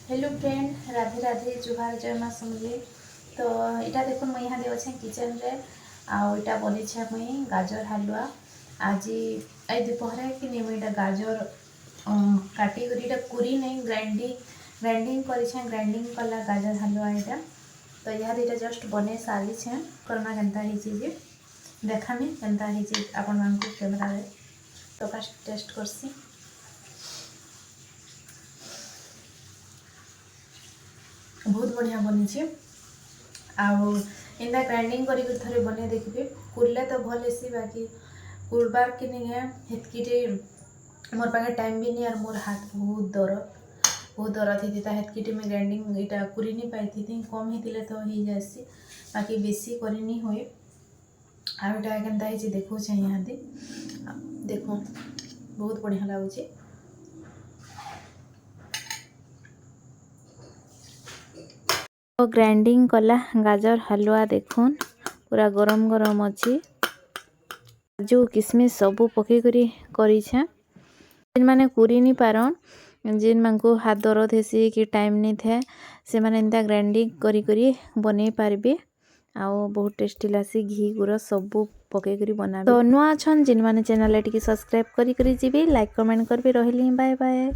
Hello friend, Radhe Radhe, जुहार, जय माँ समले। तो यहाँ देखो मुझे यहाँ अच्छे किचन रे आटा बनी मुई गाजर हलवा। आज आई दोपहर कि नहीं मुझे गाजर काटी कुरी नहीं ग्राइंडिंग ग्राइंडिंग कला गाजर हलवा यहाँ। तो यहाँ यहाँ जस्ट बन सारी करमा के देखामी के आपण मान कैमेरा तो फास्ट टेस्ट करसी। बहुत बढ़िया बनी आना ग्राइंडिंग कर थे बन देखिए कुरले तो भल हेसी बाकी कुरबार कि नहीं हेतकी मोर पाखे टाइम भी नहीं और मोर हाथ बहुत दरद होता हेतकी मैं ग्राइंडिंग यहाँ कुरी नहीं पाई थी कम होते तो हो जासी बाकी बेसी कर नहीं हुए आटा के देखो यहाँ देखो बहुत बढ़िया लगुच। तो ग्राइंडिंग कला गाजर हलवा देखुन पूरा गरम गरम अच्छी काजू किशमिश सबू पकई करी जिन माने कुरी नहीं पारन जिन मान को हाथ दरद हेसी कि टाइम नहीं थे से माने एंता ग्राइंडिंग करी बनै पारबे आउ बहुत टेस्टी लासी घी गुड़ सबू पकई बना। तो नुआ छन जिन माने चैनल टिके सब्सक्राइब करी जी लाइक कमेंट करबे। रहिली बाय बाय।